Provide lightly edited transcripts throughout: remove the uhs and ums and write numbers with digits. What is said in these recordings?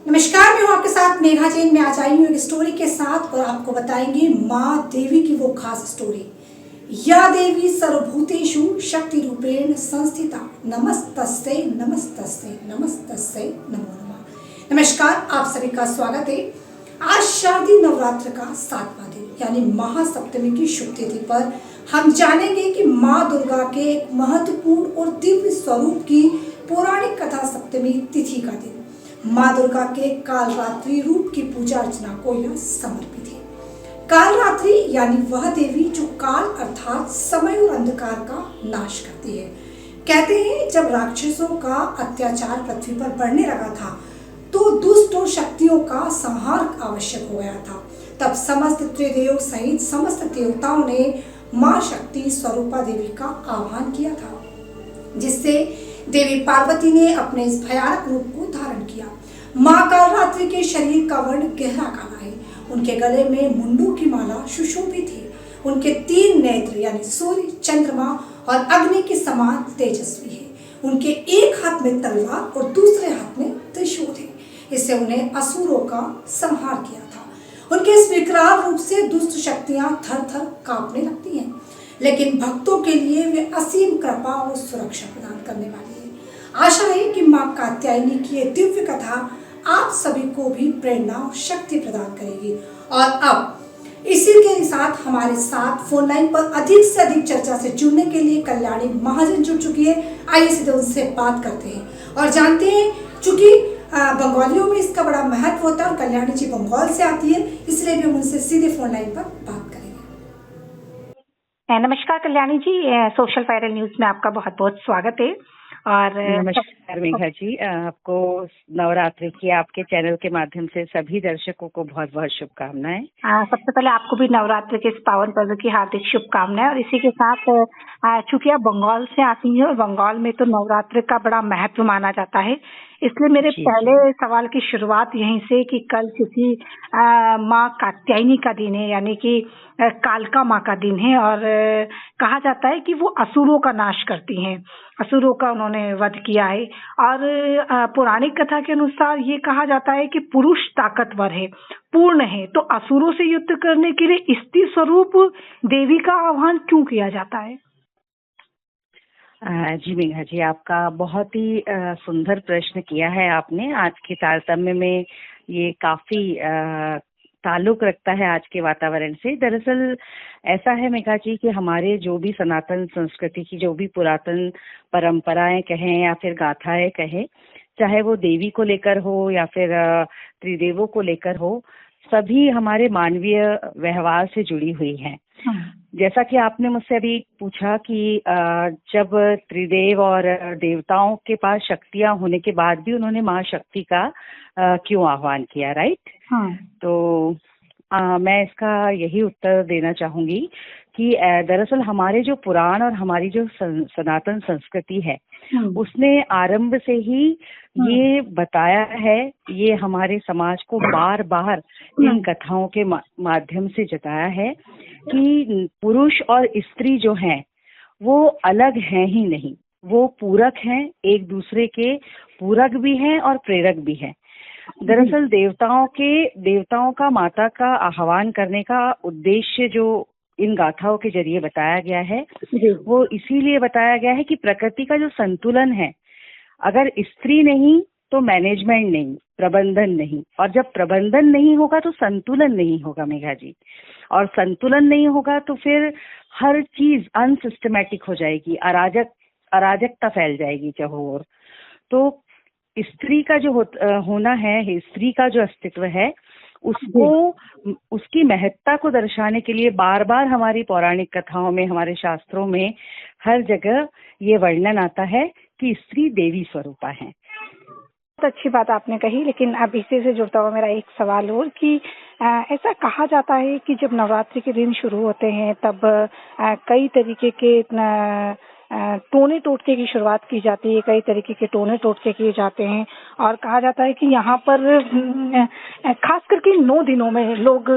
नमस्कार, मैं हूं आपके साथ मेघा जैन। मैं आज आई हूं एक स्टोरी के साथ और आपको बताएंगे माँ देवी की वो खास स्टोरी। या देवी सर्वभूतेषु शक्ति रूपेण संस्थिता, नमस्तस्यै नमस्तस्यै नमस्तस्यै नमो नमः। नमस्कार, आप सभी का स्वागत है। आज शारदीय नवरात्र का 7वां दिन यानी महासप्तमी की शुभ तिथि पर हम जानेंगे कि माँ दुर्गा के एक महत्वपूर्ण और दिव्य स्वरूप की पौराणिक कथा सप्तमी तिथि का दिन। माँ दुर्गा के कालरात्रि रूप की पूजा अर्चना को यह समर्पित है। कालरात्रि यानी वह देवी जो काल अर्थात समय और अंधकार का नाश करती है। कहते हैं जब राक्षसों का अत्याचार पृथ्वी पर बढ़ने लगा था तो दुष्ट और शक्तियों का संहार आवश्यक हो गया था। तब समस्त त्रिदेव सहित समस्त देवताओं ने माँ शक्ति स्वरूपा देवी का आह्वान किया था, जिससे देवी पार्वती ने अपने इस भयानक रूप को धारण किया। माँ कालरात्रि के शरीर का वर्ण गहरा काला है। उनके गले में मुंडू की माला सुशोभित है। उनके 3 नेत्र यानी सूर्य, चंद्रमा और अग्नि के समान तेजस्वी है। उनके एक हाथ में तलवार और दूसरे हाथ में त्रिशूल है। इससे उन्हें असुरों का संहार किया था। उनके इस विकराल रूप से दुष्ट शक्तियां थर थर कांपने लगती हैं, लेकिन भक्तों के लिए वे असीम कृपा और सुरक्षा प्रदान करने वाली है। आशा है कि माँ कात्यायनी की ये दिव्य कथा आप सभी को भी प्रेरणा और शक्ति प्रदान करेगी। और अब इसी के साथ हमारे साथ फोन लाइन पर अधिक से अधिक चर्चा से जुड़ने के लिए कल्याणी महाजन जुड़ चुकी है। आइए सीधे उनसे बात करते हैं और जानते हैं। चूंकि बंगालियों में इसका बड़ा महत्व होता है और कल्याणी जी बंगाल से आती है, इसलिए भी हम उनसे सीधे फोन लाइन पर बात करेंगे। नमस्कार Kalyani ji, social viral news में आपका बहुत बहुत स्वागत है। और नमस्कार मेघा जी, आपको नवरात्रि की आपके चैनल के माध्यम से सभी दर्शकों को बहुत बहुत शुभकामनाएं। सबसे पहले आपको भी नवरात्रि के इस पावन पर्व की हार्दिक शुभकामनाएं। और इसी के साथ चूंकि आप बंगाल से आती हैं और बंगाल में तो नवरात्रि का बड़ा महत्व माना जाता है, इसलिए मेरे पहले सवाल की शुरुआत यहीं से कि कल चूंकि माँ कात्यायनी का दिन है, यानी कि कालका माँ का दिन है, और कहा जाता है कि वो असुरों का नाश करती हैं, असुरों का उन्होंने वध किया है। और पौराणिक कथा के अनुसार ये कहा जाता है कि पुरुष ताकतवर है, पूर्ण है, तो असुरों से युद्ध करने के लिए स्त्री स्वरूप देवी का आह्वान क्यों किया जाता है? जी मेघा जी, आपका बहुत ही सुंदर प्रश्न किया है आपने। आज के तारतम्य में ये काफी ताल्लुक रखता है आज के वातावरण से। दरअसल ऐसा है मेघा जी कि हमारे जो भी सनातन संस्कृति की जो भी पुरातन परंपराएं कहें या फिर गाथाएं कहें, चाहे वो देवी को लेकर हो या फिर त्रिदेवों को लेकर हो, सभी हमारे मानवीय व्यवहार से जुड़ी हुई हैं। जैसा कि आपने मुझसे अभी पूछा कि जब त्रिदेव और देवताओं के पास शक्तियां होने के बाद भी उन्होंने माँ शक्ति का क्यों आह्वान किया, राइट? तो मैं इसका यही उत्तर देना चाहूंगी कि दरअसल हमारे जो पुराण और हमारी जो सनातन संस्कृति है, उसने आरंभ से ही ये बताया है, ये हमारे समाज को बार बार इन कथाओं के माध्यम से जताया है कि पुरुष और स्त्री जो हैं वो अलग हैं ही नहीं, वो पूरक हैं, एक दूसरे के पूरक भी हैं और प्रेरक भी हैं। दरअसल देवताओं का माता का आह्वान करने का उद्देश्य जो इन गाथाओं के जरिए बताया गया है, वो इसीलिए बताया गया है कि प्रकृति का जो संतुलन है, अगर स्त्री नहीं तो मैनेजमेंट नहीं, प्रबंधन नहीं, और जब प्रबंधन नहीं होगा तो संतुलन नहीं होगा मेघा जी, और संतुलन नहीं होगा तो फिर हर चीज अनसिस्टमैटिक हो जाएगी, अराजकता फैल जाएगी चारों ओर। तो स्त्री का जो होना है, स्त्री का जो अस्तित्व है, उसको उसकी महत्ता को दर्शाने के लिए बार बार हमारी पौराणिक कथाओं में, हमारे शास्त्रों में हर जगह ये वर्णन आता है कि स्त्री देवी स्वरूपा है। बहुत अच्छी बात आपने कही, लेकिन अब इसी से जुड़ता हुआ मेरा एक सवाल और कि ऐसा कहा जाता है कि जब नवरात्रि के दिन शुरू होते हैं तब कई तरीके के टोने टोटके की शुरुआत की जाती है, कई तरीके के टोने टोटके किए जाते हैं, और कहा जाता है कि यहाँ पर खास करके 9 दिनों में लोग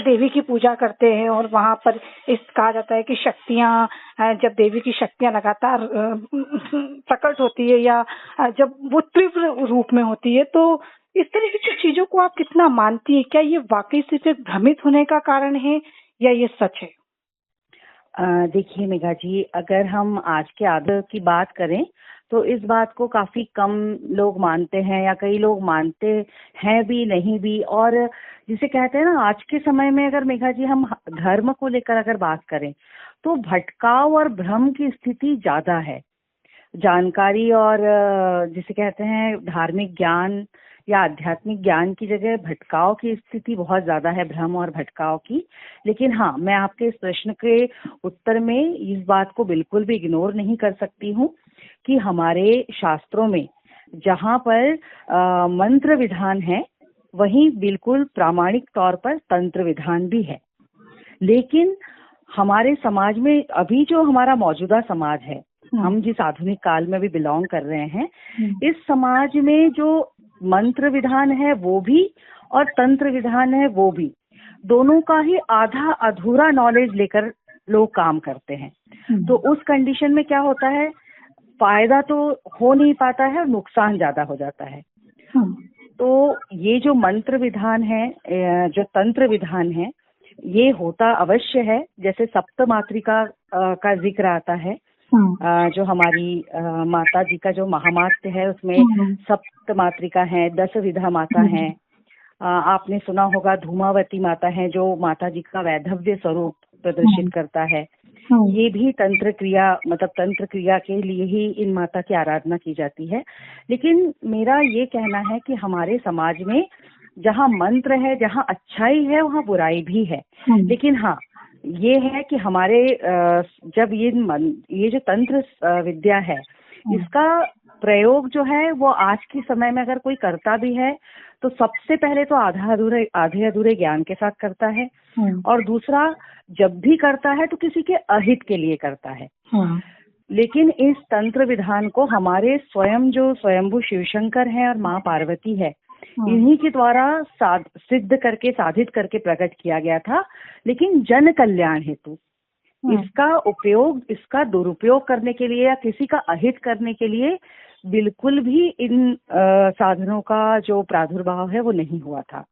देवी की पूजा करते हैं, और वहाँ पर कहा जाता है कि शक्तियाँ, जब देवी की शक्तियाँ लगातार प्रकट होती है या जब वो तीव्र रूप में होती है, तो इस तरह की चीजों को आप कितना मानती है? क्या ये वाकई सिर्फ एक भ्रमित होने का कारण है या ये सच है? देखिए मेघा जी, अगर हम आज के आदर की बात करें तो इस बात को काफी कम लोग मानते हैं, या कई लोग मानते हैं भी नहीं भी। और जिसे कहते हैं ना, आज के समय में अगर मेघा जी हम धर्म को लेकर अगर बात करें तो भटकाव और भ्रम की स्थिति ज्यादा है। जानकारी और जिसे कहते हैं धार्मिक ज्ञान या आध्यात्मिक ज्ञान की जगह भटकाव की स्थिति बहुत ज्यादा है, भ्रम और भटकाव की। लेकिन हाँ, मैं आपके इस प्रश्न के उत्तर में इस बात को बिल्कुल भी इग्नोर नहीं कर सकती हूँ कि हमारे शास्त्रों में जहाँ पर मंत्र विधान है, वहीं बिल्कुल प्रामाणिक तौर पर तंत्र विधान भी है। लेकिन हमारे समाज में अभी जो हमारा मौजूदा समाज है, हम जिस आधुनिक काल में भी बिलोंग कर रहे हैं, इस समाज में जो मंत्र विधान है वो भी और तंत्र विधान है वो भी, दोनों का ही आधा अधूरा नॉलेज लेकर लोग काम करते हैं। तो उस कंडीशन में क्या होता है, फायदा तो हो नहीं पाता है और नुकसान ज्यादा हो जाता है। तो ये जो मंत्र विधान है, जो तंत्र विधान है, ये होता अवश्य है। जैसे सप्त मातृका का जिक्र आता है, जो हमारी माता जी का जो महामात्य है उसमें सप्त मातृका है, 10 विधा माता है। आपने सुना होगा धूमावती माता है, जो माता जी का वैधव्य स्वरूप प्रदर्शित करता है। ये भी तंत्र क्रिया, मतलब तंत्र क्रिया के लिए ही इन माता की आराधना की जाती है। लेकिन मेरा ये कहना है कि हमारे समाज में जहाँ मंत्र है, जहाँ अच्छाई है, वहाँ बुराई भी है। लेकिन हाँ, ये है कि हमारे जब ये जो तंत्र विद्या है, इसका प्रयोग जो है वो आज के समय में अगर कोई करता भी है तो सबसे पहले तो आधे अधूरे ज्ञान के साथ करता है, और दूसरा जब भी करता है तो किसी के अहित के लिए करता है। लेकिन इस तंत्र विधान को हमारे स्वयं जो स्वयंभू शिवशंकर हैं और माँ पार्वती है, इन्हीं के द्वारा सिद्ध करके, साधित करके प्रकट किया गया था। लेकिन जन कल्याण हेतु इसका उपयोग, इसका दुरुपयोग करने के लिए या किसी का अहित करने के लिए बिल्कुल भी इन साधनों का जो प्रादुर्भाव है वो नहीं हुआ था।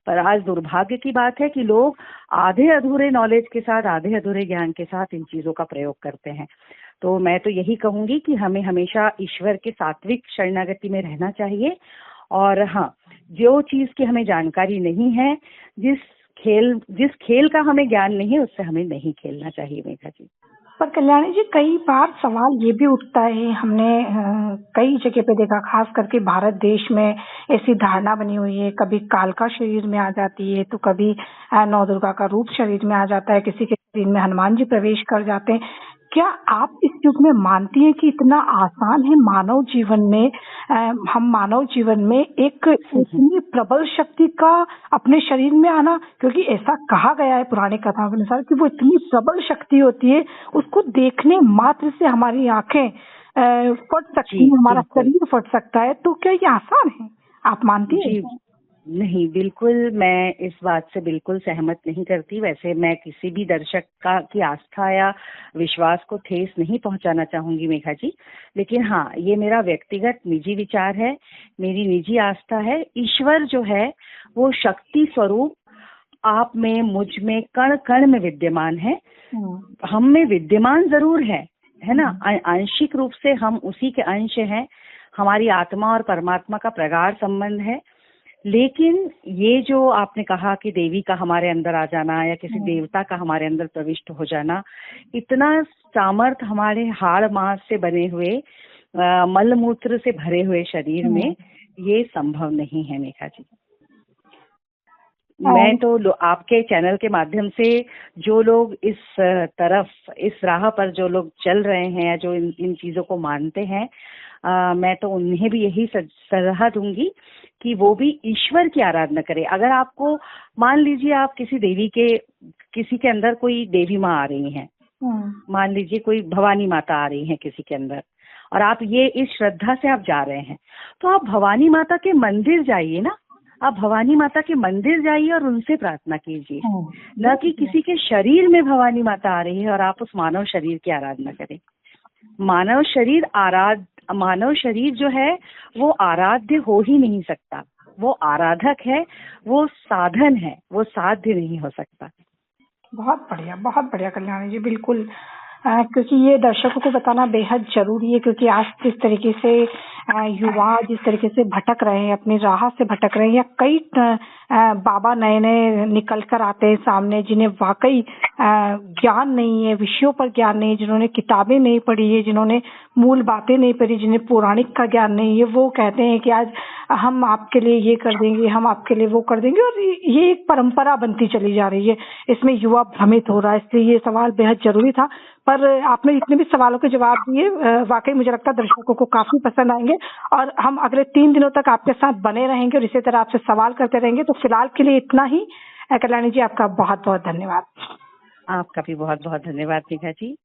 पर आज दुर्भाग्य की बात है कि लोग आधे अधूरे नॉलेज के साथ, आधे अधूरे ज्ञान के साथ इन चीजों का प्रयोग करते हैं। तो मैं तो यही कहूंगी कि हमें हमेशा ईश्वर के सात्विक शरणागति में रहना चाहिए। और हाँ, जो चीज की हमें जानकारी नहीं है, जिस खेल का हमें ज्ञान नहीं है, उससे हमें नहीं खेलना चाहिए मेघा जी। पर कल्याणी जी, कई बार सवाल ये भी उठता है, हमने कई जगह पे देखा, खास करके भारत देश में ऐसी धारणा बनी हुई है, कभी कालका शरीर में आ जाती है तो कभी नौ दुर्गा का रूप शरीर में आ जाता है, किसी के शरीर में हनुमान जी प्रवेश कर जाते हैं। क्या आप इस युग में मानती हैं कि इतना आसान है मानव जीवन में, हम मानव जीवन में एक इतनी प्रबल शक्ति का अपने शरीर में आना? क्योंकि ऐसा कहा गया है पुराने कथाओं के अनुसार कि वो इतनी प्रबल शक्ति होती है, उसको देखने मात्र से हमारी आंखें फट सकती हैं, हमारा शरीर फट सकता है। तो क्या ये आसान है? आप मानती हैं? नहीं, बिल्कुल मैं इस बात से बिल्कुल सहमत नहीं करती। वैसे मैं किसी भी दर्शक की आस्था या विश्वास को ठेस नहीं पहुंचाना चाहूंगी मेघा जी। लेकिन हाँ, ये मेरा व्यक्तिगत निजी विचार है, मेरी निजी आस्था है। ईश्वर जो है वो शक्ति स्वरूप आप में, मुझ में, कण कण में विद्यमान है। हम में विद्यमान जरूर है ना, आंशिक रूप से हम उसी के अंश हैं। हमारी आत्मा और परमात्मा का प्रगाढ़ संबंध है। लेकिन ये जो आपने कहा कि देवी का हमारे अंदर आ जाना या किसी देवता का हमारे अंदर प्रविष्ट हो जाना, इतना सामर्थ हमारे हाड़ मांस से बने हुए, मल मूत्र से भरे हुए शरीर में ये संभव नहीं है मेघा जी। मैं तो आपके चैनल के माध्यम से जो लोग इस राह पर जो लोग चल रहे हैं, जो इन चीजों को मानते हैं, मैं तो उन्हें भी यही सलाह दूंगी कि वो भी ईश्वर की आराधना करें। अगर आपको, मान लीजिए आप किसी के अंदर कोई देवी माँ आ रही हैं, मान लीजिए कोई भवानी माता आ रही है किसी के अंदर, और आप ये इस श्रद्धा से आप जा रहे हैं, तो आप भवानी माता के मंदिर जाइए ना। आप भवानी माता के मंदिर जाइए और उनसे प्रार्थना कीजिए, न कि किसी के शरीर में भवानी माता आ रही है और आप उस मानव शरीर की आराधना करें। मानव शरीर जो है वो आराध्य हो ही नहीं सकता। वो आराधक है, वो साधन है, वो साध्य नहीं हो सकता। बहुत बढ़िया कल्याणी जी, बिल्कुल। क्योंकि ये दर्शकों को बताना बेहद जरूरी है, क्योंकि आज जिस तरीके से युवा जिस तरीके से भटक रहे हैं, अपनी राह से भटक रहे हैं, या कई बाबा नए नए निकल कर आते हैं सामने जिन्हें वाकई ज्ञान नहीं है, विषयों पर ज्ञान नहीं है, जिन्होंने किताबें नहीं पढ़ी है, जिन्होंने मूल बातें नहीं पढ़ी, जिन्हें पौराणिक का ज्ञान नहीं है, वो कहते हैं कि आज हम आपके लिए ये कर देंगे, हम आपके लिए वो कर देंगे, और ये एक परंपरा बनती चली जा रही है। इसमें युवा भ्रमित हो रहा है, इसलिए ये सवाल बेहद जरूरी था। पर आपने जितने भी सवालों के जवाब दिए, वाकई मुझे लगता है दर्शकों को काफी पसंद आएंगे, और हम अगले 3 दिनों तक आपके साथ बने रहेंगे और इसी तरह आपसे सवाल करते रहेंगे। तो फिलहाल के लिए इतना ही। कल्याणी जी, आपका बहुत बहुत धन्यवाद। आपका भी बहुत बहुत धन्यवाद मेघा जी।